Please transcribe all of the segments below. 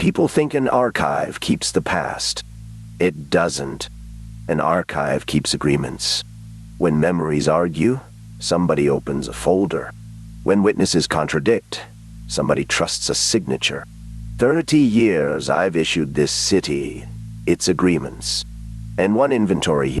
People think an archive keeps the past. It doesn't. An archive keeps agreements. When memories argue, somebody opens a folder. When witnesses contradict, somebody trusts a signature. 30 years I've issued this city its agreements. And one inventory.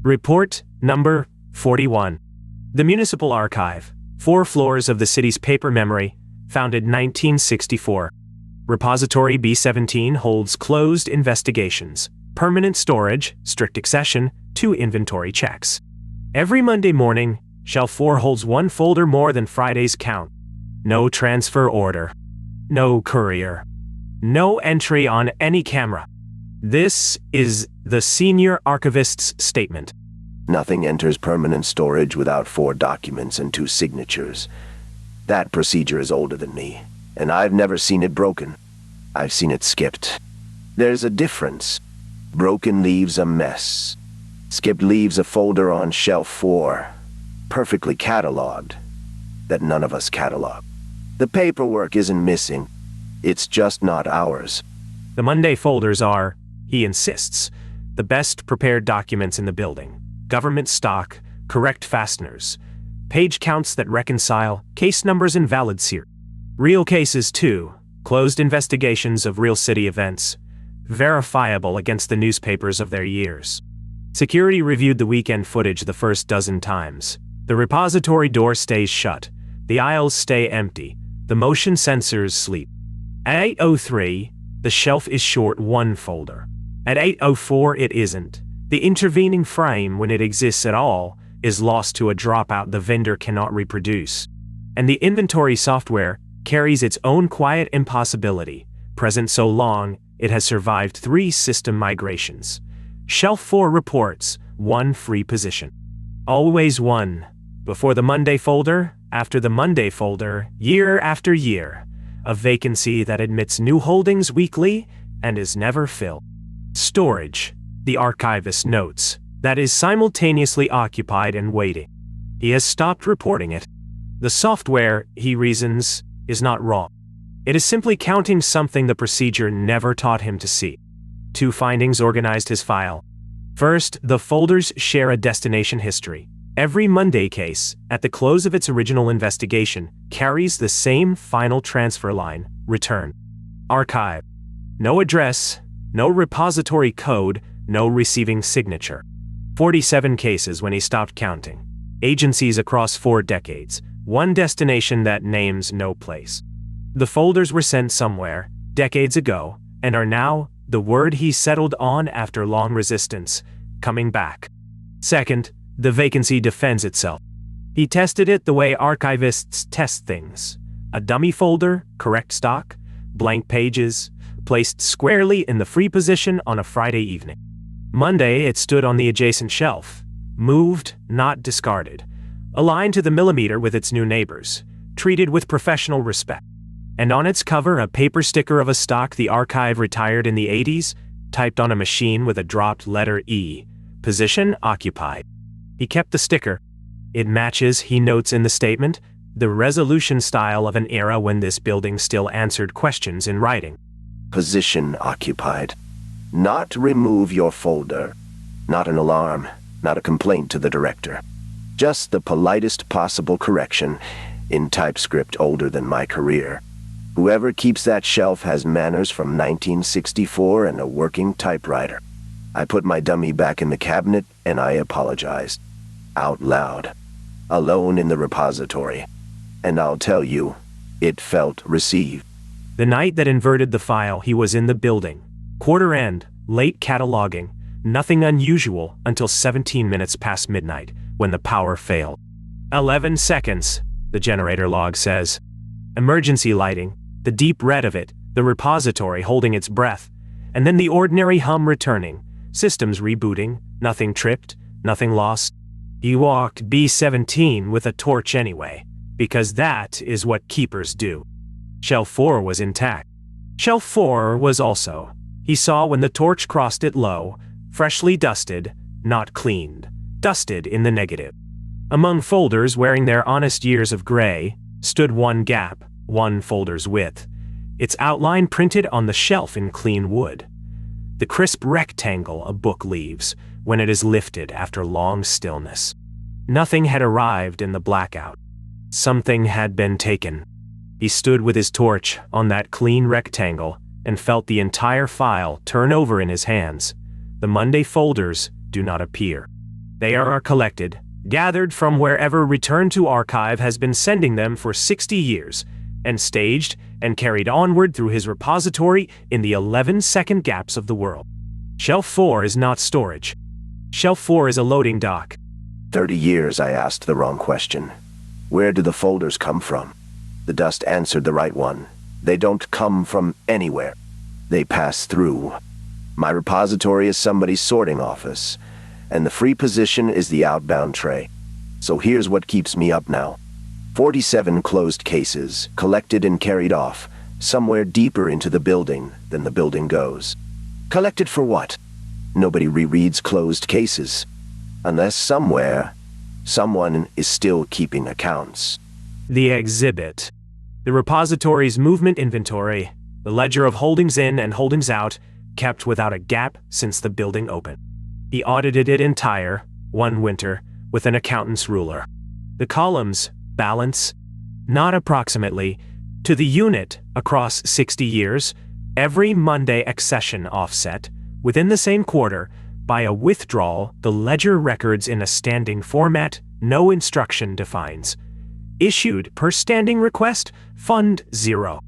Report number 41. The Municipal Archive, 4 floors of the city's paper memory, founded 1964. Repository B17 holds closed investigations, permanent storage, strict accession, 2 inventory checks. Every Monday morning, Shelf 4 holds 1 folder more than Friday's count. No transfer order. No courier. No entry on any camera. This is the senior archivist's statement. Nothing enters permanent storage without 4 documents and 2 signatures. That procedure is older than me, and I've never seen it broken. I've seen it skipped. There's a difference. Broken leaves a mess. Skipped leaves a folder on Shelf 4, perfectly catalogued, that none of us catalog. The paperwork isn't missing. It's just not ours. The Monday folders are, he insists, the best prepared documents in the building. Government stock, correct fasteners, page counts that reconcile, case numbers and valid series. Real cases too, closed investigations of real city events, verifiable against the newspapers of their years. Security reviewed the weekend footage the first dozen times. The repository door stays shut. The aisles stay empty. The motion sensors sleep. At 8:03, the shelf is short 1 folder. At 8:04, it isn't. The intervening frame, when it exists at all, is lost to a dropout the vendor cannot reproduce. And the inventory software carries its own quiet impossibility, present so long it has survived 3 system migrations. Shelf 4 reports 1 free position. Always 1. Before the Monday folder, after the Monday folder, year after year. A vacancy that admits new holdings weekly and is never filled. Storage, the archivist notes, that is simultaneously occupied and waiting. He has stopped reporting it. The software, he reasons, is not wrong. It is simply counting something the procedure never taught him to see. 2 findings organized his file. First, the folders share a destination history. Every Monday case, at the close of its original investigation, carries the same final transfer line, return. Archive. No address, no repository code, no receiving signature. 47 cases when he stopped counting. Agencies across 4 decades, 1 destination that names no place. The folders were sent somewhere, decades ago, and are now, the word he settled on after long resistance, coming back. Second, the vacancy defends itself. He tested it the way archivists test things. A dummy folder, correct stock, blank pages, placed squarely in the free position on a Friday evening. Monday, it stood on the adjacent shelf, moved, not discarded, aligned to the millimeter with its new neighbors, treated with professional respect. And on its cover, a paper sticker of a stock the archive retired in the 80s, typed on a machine with a dropped letter E, position occupied. He kept the sticker. It matches, he notes in the statement, the resolution style of an era when this building still answered questions in writing. Position occupied. Not remove your folder. Not an alarm, not a complaint to the director. Just the politest possible correction in typescript older than my career. Whoever keeps that shelf has manners from 1964 and a working typewriter. I put my dummy back in the cabinet and I apologized. Out loud. Alone in the repository. And I'll tell you, it felt received. The night that inverted the file, he was in the building. Quarter end, late cataloging, nothing unusual until 17 minutes past midnight, when the power failed. 11 seconds, the generator log says. Emergency lighting, the deep red of it, the repository holding its breath, and then the ordinary hum returning, systems rebooting, nothing tripped, nothing lost. He walked B17 with a torch anyway, because that is what keepers do. Shelf 4 was intact. Shelf 4 was also. He saw when the torch crossed it low, freshly dusted, not cleaned. dusted in the negative. Among folders wearing their honest years of gray stood one gap, 1 folder's width, its outline printed on the shelf in clean wood. The crisp rectangle a book leaves when it is lifted after long stillness. Nothing had arrived in the blackout. Something had been taken. He stood with his torch on that clean rectangle and felt the entire file turn over in his hands. The Monday folders do not appear. They are collected, gathered from wherever Return to Archive has been sending them for 60 years, and staged and carried onward through his repository in the 11-second gaps of the world. Shelf 4 is not storage. Shelf 4 is a loading dock. 30 years I asked the wrong question. Where do the folders come from? The dust answered the right one. They don't come from anywhere. They pass through. My repository is somebody's sorting office, and the free position is the outbound tray. So here's what keeps me up now. 47 closed cases, collected and carried off, somewhere deeper into the building than the building goes. Collected for what? Nobody rereads closed cases. Unless somewhere, someone is still keeping accounts. The exhibit. The repository's movement inventory, the ledger of holdings in and holdings out, kept without a gap since the building opened. He audited it entire, one winter, with an accountant's ruler. The columns balance, not approximately, to the unit across 60 years, every Monday accession offset, within the same quarter, by a withdrawal the ledger records in a standing format no instruction defines. Issued per standing request, Fund 0.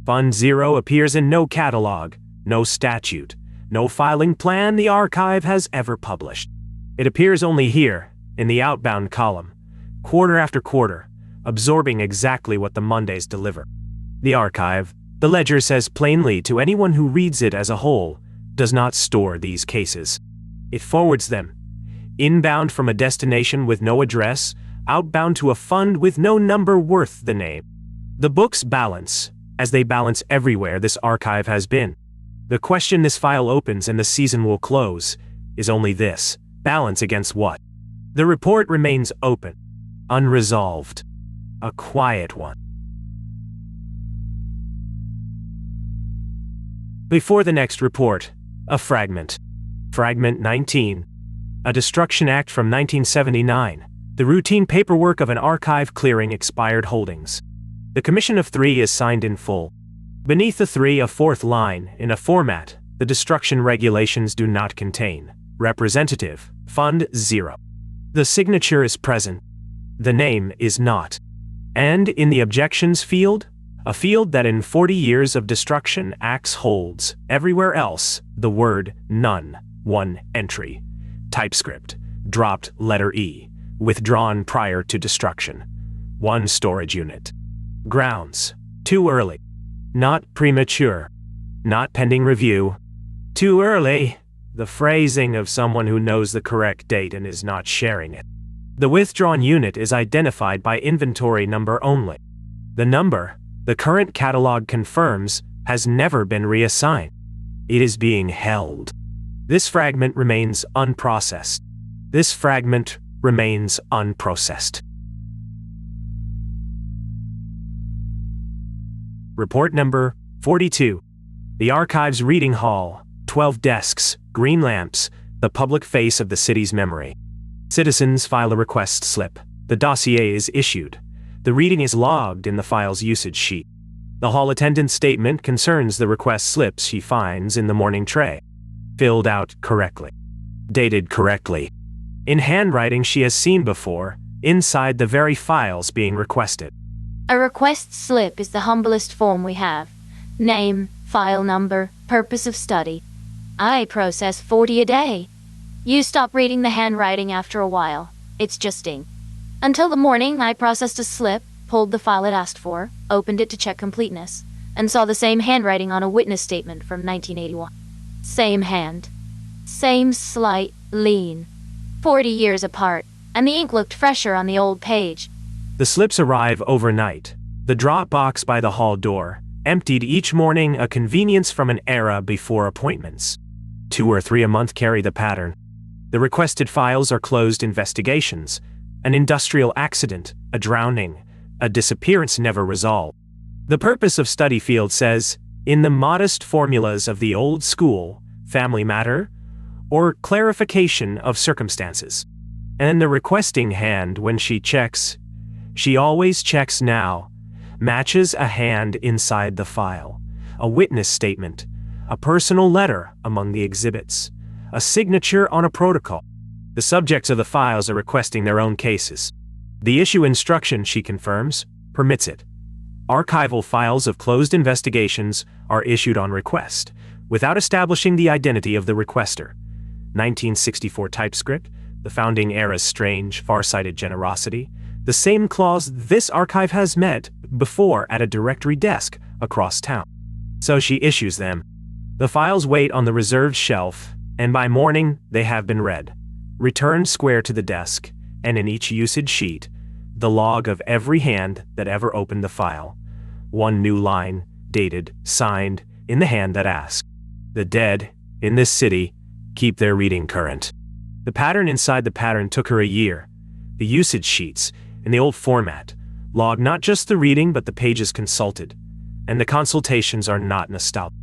Fund 0 appears in no catalogue, no statute, no filing plan the archive has ever published. It appears only here, in the outbound column, quarter after quarter, absorbing exactly what the Mondays deliver. The archive, the ledger says plainly to anyone who reads it as a whole, does not store these cases. It forwards them, inbound from a destination with no address, outbound to a fund with no number worth the name. The books balance, as they balance everywhere this archive has been. The question this file opens and the season will close is only this: balance against what? The report remains open, unresolved, a quiet one. Before the next report, a fragment. Fragment 19. A Destruction Act from 1979. The routine paperwork of an archive clearing expired holdings. The Commission of 3 is signed in full. Beneath the 3, a fourth line, in a format the destruction regulations do not contain. Representative, Fund 0. The signature is present. The name is not. And in the objections field, a field that in 40 years of destruction acts holds, everywhere else, the word none, 1 entry. Typescript, dropped letter E, withdrawn prior to destruction. 1 storage unit. Grounds, too early. Not premature. Not pending review. Too early. The phrasing of someone who knows the correct date and is not sharing it. The withdrawn unit is identified by inventory number only. The number, the current catalog confirms, has never been reassigned. It is being held. This fragment remains unprocessed. This fragment remains unprocessed. Report number 42. The archive's reading hall, 12 desks, green lamps, the public face of the city's memory. Citizens file a request slip. The dossier is issued. The reading is logged in the file's usage sheet. The hall attendant's statement concerns the request slips she finds in the morning tray. Filled out correctly. Dated correctly. In handwriting she has seen before, inside the very files being requested. A request slip is the humblest form we have. Name, file number, purpose of study. I process 40 a day. You stop reading the handwriting after a while. It's just ink. Until the morning, I processed a slip, pulled the file it asked for, opened it to check completeness, and saw the same handwriting on a witness statement from 1981. Same hand. Same slight, lean. 40 years apart, and the ink looked fresher on the old page. The slips arrive overnight. The drop box by the hall door, emptied each morning, a convenience from an era before appointments. 2 or 3 a month carry the pattern. The requested files are closed investigations, an industrial accident, a drowning, a disappearance never resolved. The purpose of study field says, in the modest formulas of the old school, family matter, or clarification of circumstances. And the requesting hand, when she checks, she always checks now, matches a hand inside the file, a witness statement, a personal letter among the exhibits, a signature on a protocol. The subjects of the files are requesting their own cases. The issue instruction, she confirms, permits it. Archival files of closed investigations are issued on request, without establishing the identity of the requester. 1964 typescript, the founding era's strange, far-sighted generosity, the same clause this archive has met before at a directory desk across town. So she issues them. The files wait on the reserved shelf, and by morning they have been read, returned square to the desk, and in each usage sheet, the log of every hand that ever opened the file. One new line, dated, signed, in the hand that asked. The dead, in this city, keep their reading current. The pattern inside the pattern took her a year. The usage sheets, in the old format, log not just the reading but the pages consulted, and the consultations are not nostalgic.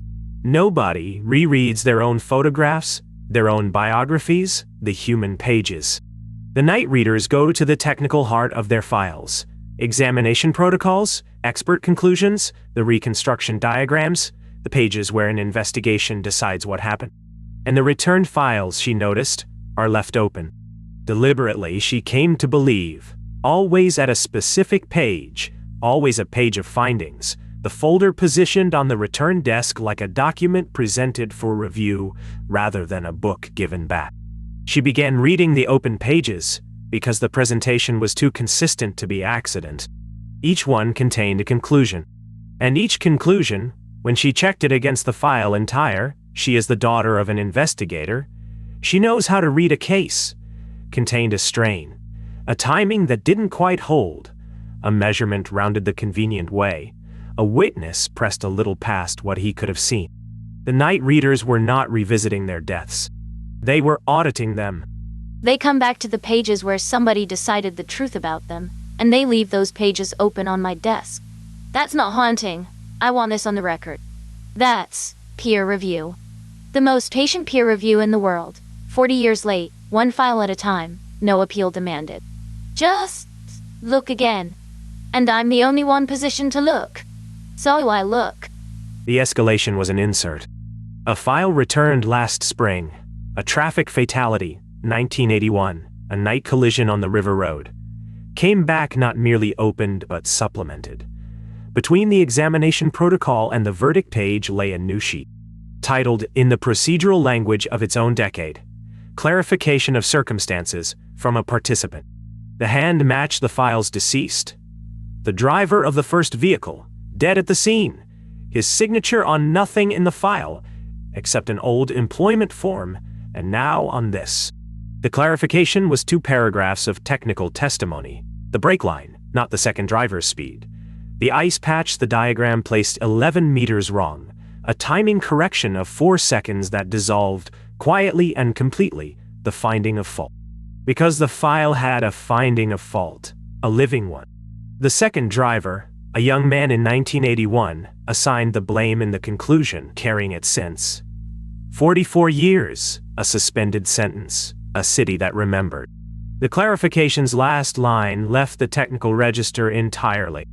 Nobody rereads their own photographs, their own biographies, the human pages. The night readers go to the technical heart of their files. Examination protocols, expert conclusions, the reconstruction diagrams, the pages where an investigation decides what happened. And the returned files, she noticed, are left open. Deliberately, she came to believe, always at a specific page, always a page of findings, the folder positioned on the return desk like a document presented for review rather than a book given back. She began reading the open pages because the presentation was too consistent to be accident. Each one contained a conclusion. And each conclusion, when she checked it against the file entire, she is the daughter of an investigator, she knows how to read a case, contained a strain, a timing that didn't quite hold, a measurement rounded the convenient way, a witness pressed a little past what he could have seen. The night readers were not revisiting their deaths. They were auditing them. They come back to the pages where somebody decided the truth about them, and they leave those pages open on my desk. That's not haunting. I want this on the record. That's peer review. The most patient peer review in the world. 40 years late, one file at a time, no appeal demanded. Just look again. And I'm the only one positioned to look. So I look. The escalation was an insert. A file returned last spring. A traffic fatality, 1981, a night collision on the River Road. Came back not merely opened but supplemented. Between the examination protocol and the verdict page lay a new sheet, titled, in the procedural language of its own decade, Clarification of Circumstances from a Participant. The hand matched the file's deceased. The driver of the first vehicle, dead at the scene. His signature on nothing in the file, except an old employment form, and now on this. The clarification was 2 paragraphs of technical testimony. The brake line, not the second driver's speed. The ice patch the diagram placed 11 meters wrong. A timing correction of 4 seconds that dissolved, quietly and completely, the finding of fault. Because the file had a finding of fault, a living one. The second driver, a young man in 1981, assigned the blame in the conclusion, carrying it since. 44 years, a suspended sentence, a city that remembered. The clarification's last line left the technical register entirely.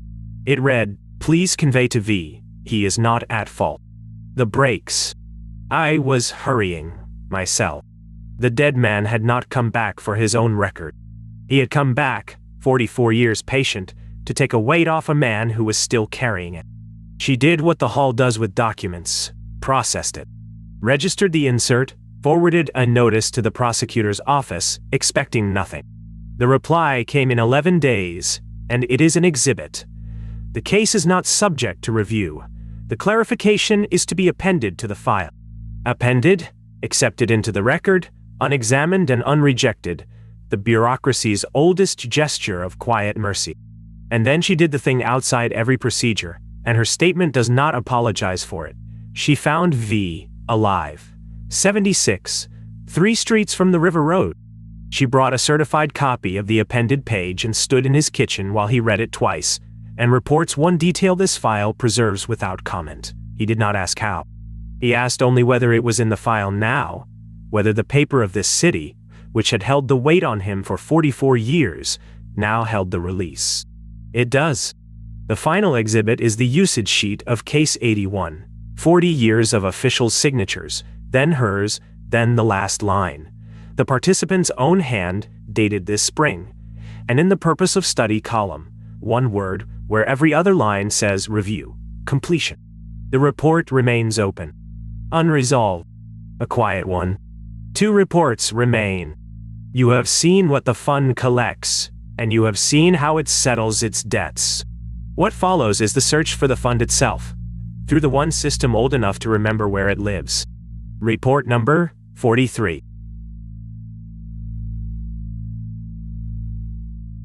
It read, please convey to V, he is not at fault. The brakes. I was hurrying, myself. The dead man had not come back for his own record. He had come back, 44 years patient, to take a weight off a man who was still carrying it. She did what the hall does with documents, processed it, registered the insert, forwarded a notice to the prosecutor's office, expecting nothing. The reply came in 11 days, and it is an exhibit. The case is not subject to review. The clarification is to be appended to the file. Appended, accepted into the record, unexamined and unrejected, the bureaucracy's oldest gesture of quiet mercy. And then she did the thing outside every procedure, and her statement does not apologize for it. She found V alive. 76, 3 streets from the river road. She brought a certified copy of the appended page and stood in his kitchen while he read it twice, and reports one detail this file preserves without comment. He did not ask how. He asked only whether it was in the file now, whether the paper of this city, which had held the weight on him for 44 years, now held the release. It does. The final exhibit is the usage sheet of Case 81, 40 years of official signatures, then hers, then the last line. The participant's own hand, dated this spring, and in the purpose of study column, one word where every other line says review, completion. The report remains open. Unresolved. A quiet one. 2 reports remain. You have seen what the fund collects, and you have seen how it settles its debts. What follows is the search for the fund itself, through the one system old enough to remember where it lives. Report number 43.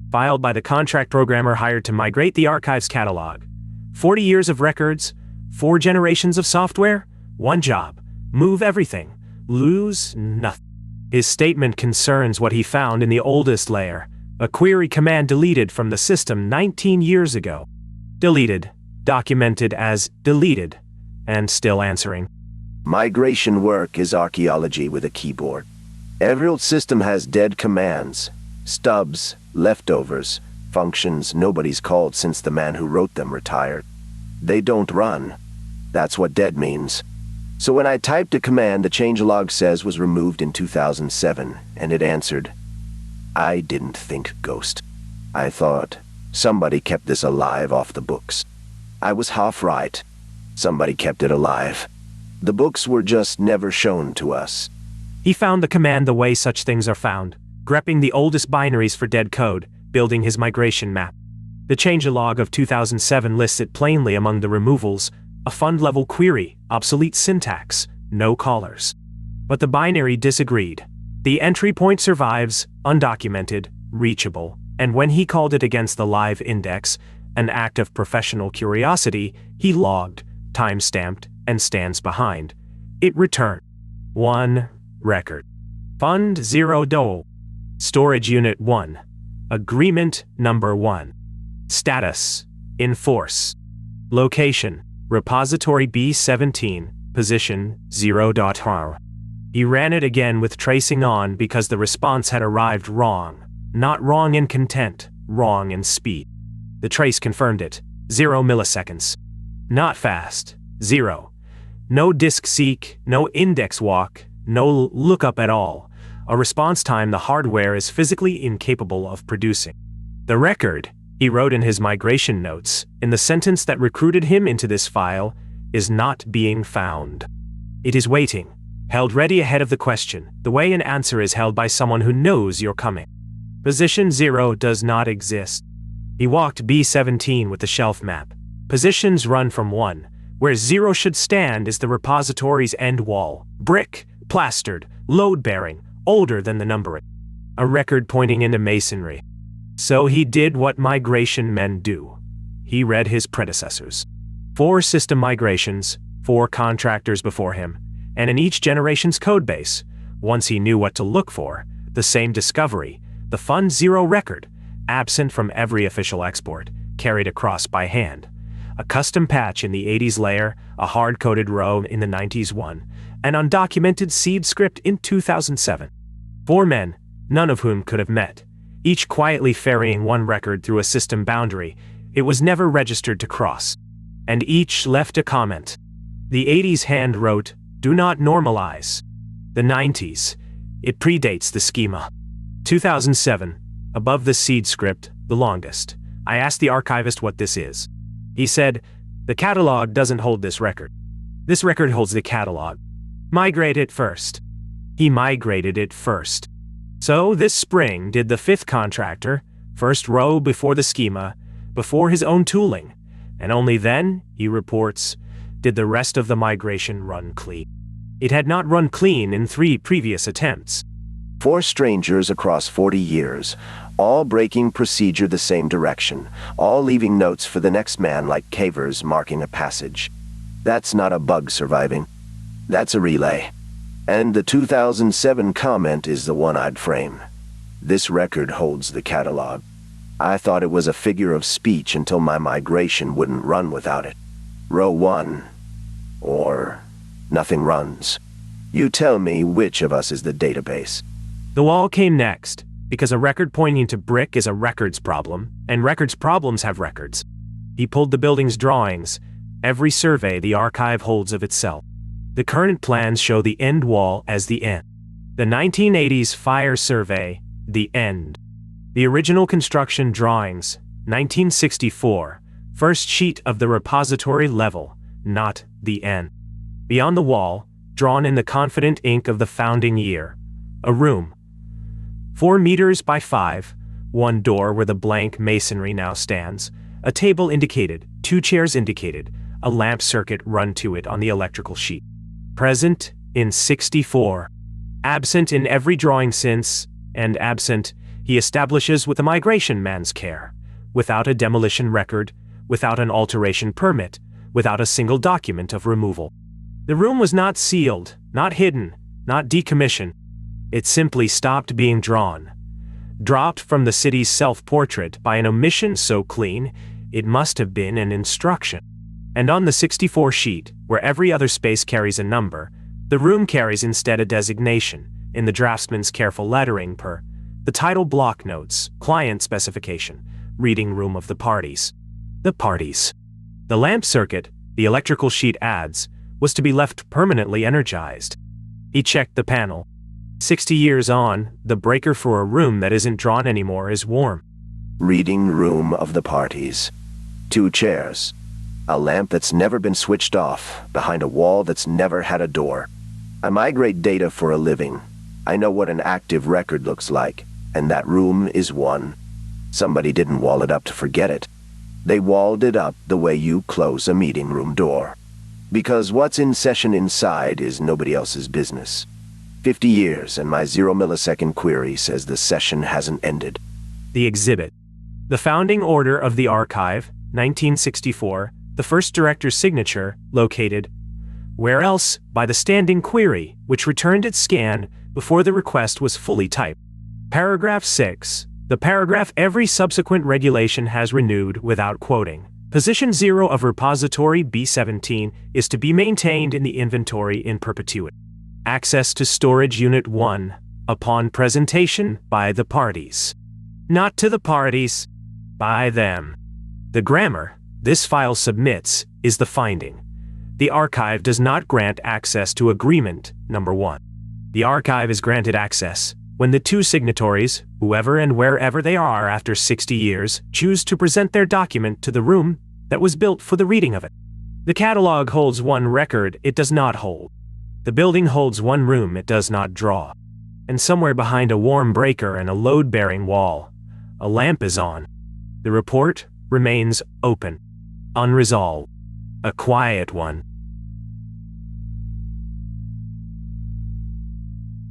Filed by the contract programmer hired to migrate the archive's catalog. 40 years of records, 4 generations of software, 1 job. Move everything, lose nothing. His statement concerns what he found in the oldest layer, a query command deleted from the system 19 years ago. Deleted, documented as deleted, and still answering. Migration work is archaeology with a keyboard. Every old system has dead commands, stubs, leftovers, functions nobody's called since the man who wrote them retired. They don't run. That's what dead means. So when I typed a command the changelog says was removed in 2007, and it answered, I didn't think ghost. I thought, somebody kept this alive off the books. I was half right. Somebody kept it alive. The books were just never shown to us. He found the command the way such things are found, grepping the oldest binaries for dead code, building his migration map. The changelog of 2007 lists it plainly among the removals, a fund-level query, obsolete syntax, no callers. But the binary disagreed. The entry point survives, undocumented, reachable, and when he called it against the live index, an act of professional curiosity, he logged, time-stamped, and stands behind. It returned 1 record. Fund 0 dole. Storage Unit 1. Agreement Number 1. Status: in force. Location: Repository B17, position 0.har. He ran it again with tracing on because the response had arrived wrong. Not wrong in content, wrong in speed. The trace confirmed it. 0 milliseconds. Not fast. 0. No disk seek, no index walk, no lookup at all. A response time the hardware is physically incapable of producing. The record, he wrote in his migration notes, in the sentence that recruited him into this file, is not being found. It is waiting, held ready ahead of the question, the way an answer is held by someone who knows you're coming. Position 0 does not exist. He walked B17 with the shelf map. Positions run from 1. Where 0 should stand is the repository's end wall, brick, plastered, load-bearing, older than the numbering. A record pointing into masonry. So he did what migration men do. He read his predecessors. 4 system migrations, 4 contractors before him, and in each generation's codebase, once he knew what to look for, the same discovery, the Fund 0 record, absent from every official export, carried across by hand. A custom patch in the 80s layer, a hard-coded row in the 90s one, an undocumented seed script in 2007. 4 men, none of whom could have met, each quietly ferrying one record through a system boundary it was never registered to cross. And each left a comment. The 80s hand wrote, "Do not normalize." The 90s, it predates the schema. 2007, above the seed script, the longest. I asked the archivist what this is. He said, "The catalog doesn't hold this record. This record holds the catalog. Migrate it first." He migrated it first. So this spring did the 5th contractor, first row before the schema, before his own tooling, and only then, he reports, did the rest of the migration run clean. It had not run clean in 3 previous attempts. 4 strangers across 40 years, all breaking procedure the same direction, all leaving notes for the next man like cavers marking a passage. That's not a bug surviving. That's a relay. And the 2007 comment is the one I'd frame. This record holds the catalog. I thought it was a figure of speech until my migration wouldn't run without it. Row 1. Or nothing runs. You tell me which of us is the database. The wall came next, because a record pointing to brick is a records problem, and records problems have records. He pulled the building's drawings, every survey the archive holds of itself. The current plans show the end wall as the end. The 1980s fire survey, the end. The original construction drawings, 1964, first sheet of the repository level, not the end. Beyond the wall, drawn in the confident ink of the founding year, a room. 4 meters by 5, one door where the blank masonry now stands, a table indicated, 2 chairs indicated, a lamp circuit run to it on the electrical sheet. Present in 64. Absent in every drawing since, and absent, he establishes with a migration man's care, without a demolition record, without an alteration permit, without a single document of removal. The room was not sealed, not hidden, not decommissioned. It simply stopped being drawn. Dropped from the city's self-portrait by an omission so clean, it must have been an instruction. And on the 64 sheet, where every other space carries a number, the room carries instead a designation, in the draftsman's careful lettering per the title block notes, client specification, reading room of the parties. The parties. The lamp circuit, the electrical sheet adds, was to be left permanently energized. He checked the panel. 60 years on, the breaker for a room that isn't drawn anymore is warm. Reading room of the parties. 2 chairs. A lamp that's never been switched off, behind a wall that's never had a door. I migrate data for a living. I know what an active record looks like, and that room is one. Somebody didn't wall it up to forget it. They walled it up the way you close a meeting room door. Because what's in session inside is nobody else's business. 50 years and my 0-millisecond query says the session hasn't ended. The exhibit. The founding order of the archive, 1964, the first director's signature, located where else by the standing query, which returned its scan before the request was fully typed. Paragraph 6. The paragraph every subsequent regulation has renewed without quoting. Position 0 of repository B17 is to be maintained in the inventory in perpetuity. Access to storage unit 1 upon presentation by the parties. Not to the parties, by them. The grammar this file submits is the finding. The archive does not grant access to agreement number 1. The archive is granted access when the 2 signatories, whoever and wherever they are after 60 years, choose to present their document to the room that was built for the reading of it. The catalog holds 1 record it does not hold. The building holds 1 room it does not draw. And somewhere behind a warm breaker and a load-bearing wall, a lamp is on. The report remains open, unresolved, a quiet one.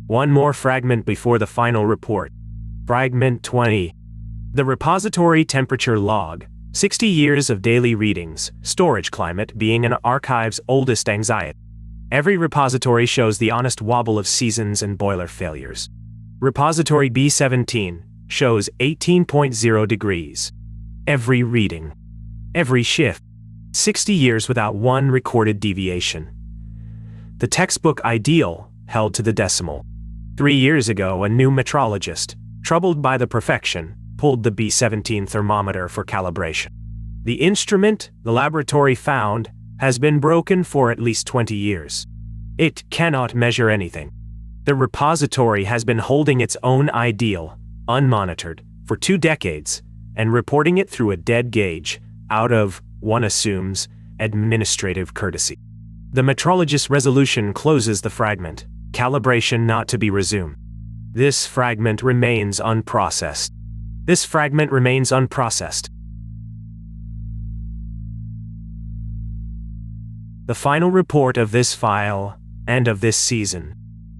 One more fragment before the final report. Fragment 20. The repository temperature log, 60 years of daily readings, storage climate being an archive's oldest anxiety. Every repository shows the honest wobble of seasons and boiler failures. Repository B17 shows 18.0 degrees. Every reading. Every shift. 60 years without 1 recorded deviation. The textbook ideal held to the decimal. 3 years ago, a new metrologist, troubled by the perfection, pulled the B17 thermometer for calibration. The instrument the laboratory found has been broken for at least 20 years. It cannot measure anything. The repository has been holding its own ideal, unmonitored, for 2 decades, and reporting it through a dead gauge, out of, one assumes, administrative courtesy. The metrologist's resolution closes the fragment, calibration not to be resumed. This fragment remains unprocessed. This fragment remains unprocessed. The final report of this file, and of this season,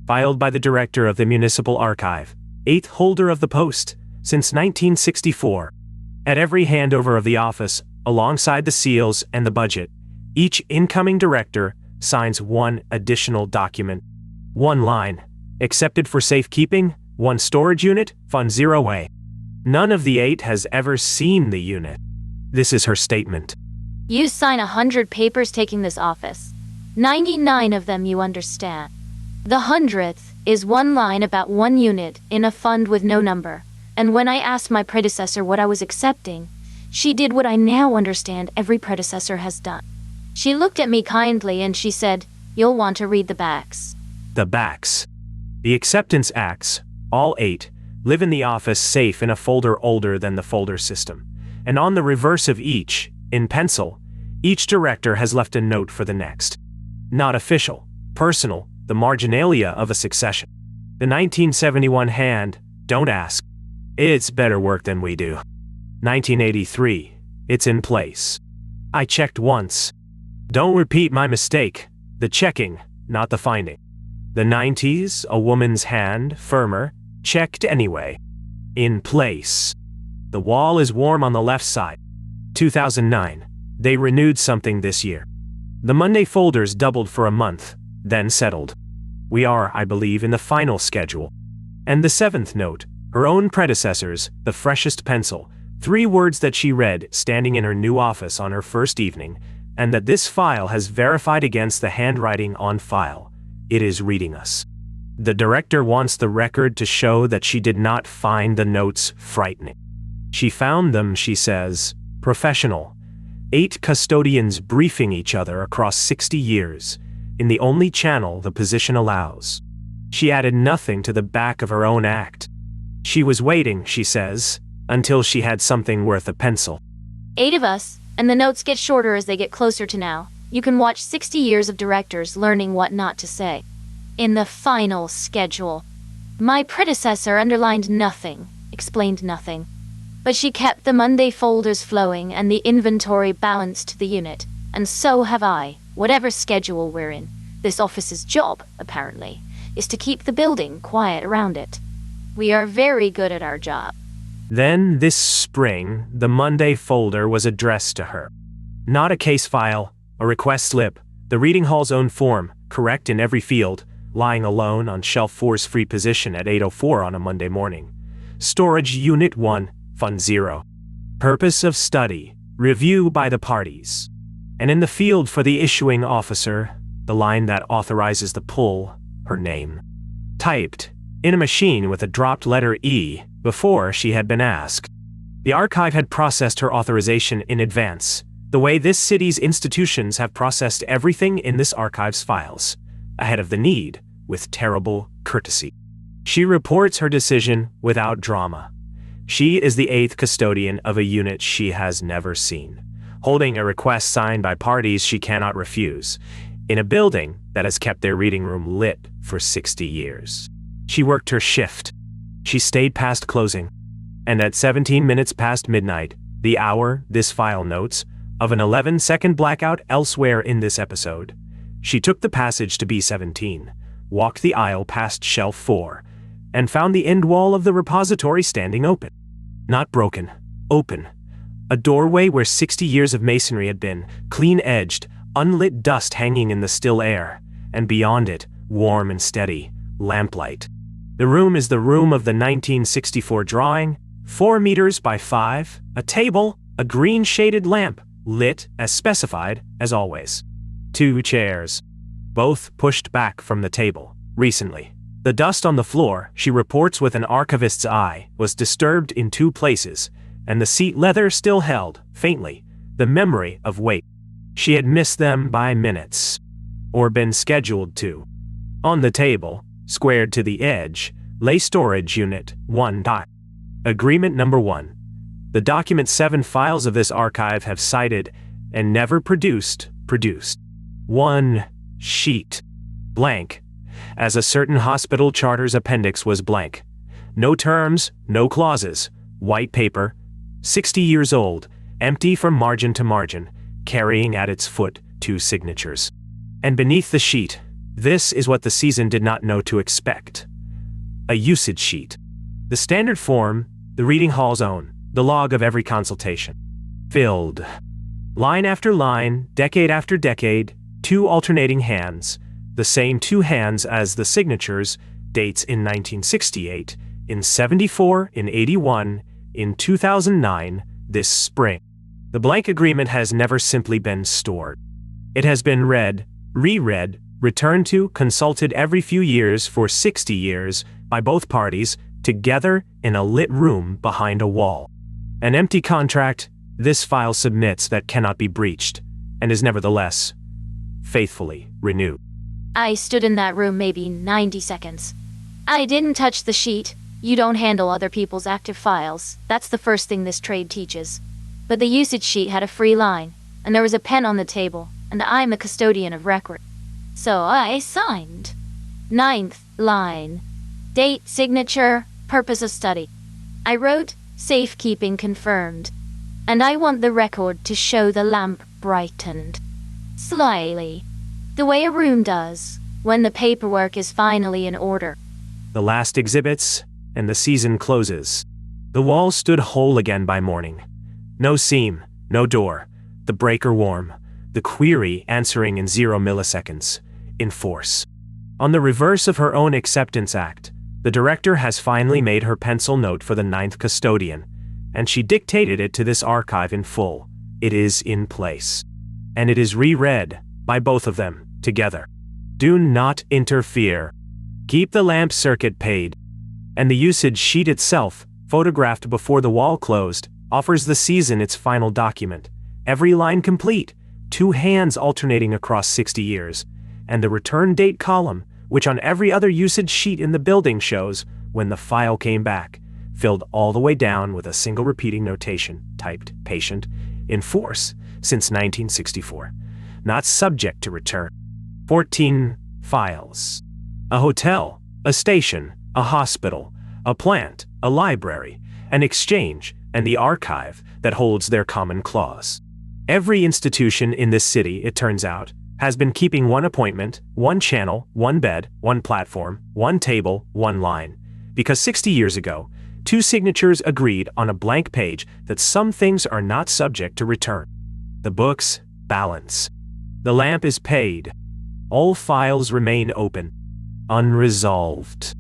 filed by the director of the municipal archive, 8th holder of the post, since 1964. At every handover of the office, alongside the seals and the budget, each incoming director signs 1 additional document. 1 line. Accepted for safekeeping, 1 storage unit, Fund 0A. None of the 8 has ever seen the unit. This is her statement. You sign 100 papers taking this office. 99 of them you understand. The 100th is 1 line about 1 unit in a fund with no number. And when I asked my predecessor what I was accepting, she did what I now understand every predecessor has done. She looked at me kindly and she said, "You'll want to read the backs." The backs. The acceptance acts, all 8, live in the office safe in a folder older than the folder system. And on the reverse of each, in pencil, each director has left a note for the next. Not official, personal, the marginalia of a succession. The 1971 hand, don't ask. It's better work than we do. 1983, it's in place. I checked once. Don't repeat my mistake. The checking, not the finding. The 90s, a woman's hand, firmer, checked anyway. In place. The wall is warm on the left side. 2009, they renewed something this year. The Monday folders doubled for a month, then settled. We are, I believe, in the final schedule. And the 7th note, her own predecessors, the freshest pencil, 3 words that she read standing in her new office on her first evening, and that this file has verified against the handwriting on file. It is reading us. The director wants the record to show that she did not find the notes frightening. She found them, she says, professional. 8 custodians briefing each other across 60 years, in the only channel the position allows. She added nothing to the back of her own act. She was waiting, she says, until she had something worth a pencil. 8 of us, and the notes get shorter as they get closer to now. You can watch 60 years of directors learning what not to say. In the final schedule. My predecessor underlined nothing, explained nothing. But she kept the Monday folders flowing and the inventory balanced to the unit. And so have I, whatever schedule we're in. This office's job, apparently, is to keep the building quiet around it. We are very good at our job. Then, this spring, the Monday folder was addressed to her. Not a case file, a request slip, the reading hall's own form, correct in every field, lying alone on shelf 4's free position at 8:04 on a Monday morning. Storage Unit 1, Fund 0. Purpose of study, review by the parties. And in the field for the issuing officer, the line that authorizes the pull, her name. Typed, in a machine with a dropped letter E, before she had been asked. The archive had processed her authorization in advance, the way this city's institutions have processed everything in this archive's files, ahead of the need, with terrible courtesy. She reports her decision without drama. She is the 8th custodian of a unit she has never seen, holding a request signed by parties she cannot refuse, in a building that has kept their reading room lit for 60 years. She worked her shift. She stayed past closing. And at 17 minutes past midnight, the hour, this file notes, of an 11-second blackout elsewhere in this episode, she took the passage to B17, walked the aisle past shelf 4, and found the end wall of the repository standing open. Not broken, open. A doorway where 60 years of masonry had been, clean-edged, unlit dust hanging in the still air, and beyond it, warm and steady, lamplight. The room is the room of the 1964 drawing, 4 meters by 5, a table, a green-shaded lamp, lit, as specified, as always. 2 chairs, both pushed back from the table, recently. The dust on the floor, she reports with an archivist's eye, was disturbed in 2 places, and the seat leather still held, faintly, the memory of weight. She had missed them by minutes, or been scheduled to. On the table, squared to the edge, lay storage unit 1. Agreement number 1. The document 7 files of this archive have cited, and never produced. 1 sheet. Blank. As a certain hospital charter's appendix was blank. No terms, no clauses. White paper. 60 years old, empty from margin to margin, carrying at its foot 2 signatures. And beneath the sheet, this is what the season did not know to expect. A usage sheet. The standard form, the reading hall's own, the log of every consultation. Filled. Line after line, decade after decade, 2 alternating hands, the same two hands as the signatures, dates in 1968, in 74, in 81, in 2009, this spring. The blank agreement has never simply been stored. It has been read, reread, returned to, consulted every few years for 60 years by both parties, together in a lit room behind a wall. An empty contract, this file submits, that cannot be breached, and is nevertheless faithfully renewed. I stood in that room maybe 90 seconds. I didn't touch the sheet. You don't handle other people's active files. That's the first thing this trade teaches. But the usage sheet had a free line, and there was a pen on the table, and I'm a custodian of record. So I signed. 9th line. Date, signature, purpose of study. I wrote, safekeeping confirmed. And I want the record to show the lamp brightened slyly, the way a room does when the paperwork is finally in order. The last exhibits, and the season closes. The wall stood whole again by morning. No seam, no door, the breaker warm, the query answering in 0 milliseconds, in force. On the reverse of her own acceptance act, the director has finally made her pencil note for the 9th custodian, and she dictated it to this archive in full. It is in place. And it is reread by both of them together. Do not interfere. Keep the lamp circuit paid. And the usage sheet itself, photographed before the wall closed, offers the season its final document. Every line complete, 2 hands alternating across 60 years, and the return date column, which on every other usage sheet in the building shows when the file came back, filled all the way down with a single repeating notation, typed patient, in force since 1964, not subject to return. 14 files. A hotel, a station, a hospital, a plant, a library, an exchange, and the archive that holds their common clause. Every institution in this city, it turns out, has been keeping one appointment, one channel, one bed, one platform, one table, one line. Because 60 years ago, 2 signatures agreed on a blank page that some things are not subject to return. The books balance. The lamp is paid. All files remain open, unresolved.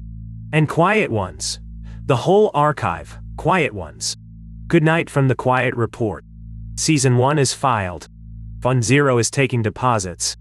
And quiet ones. The whole archive, quiet ones. Good night from the quiet report. Season 1 is filed. Fund 0 is taking deposits.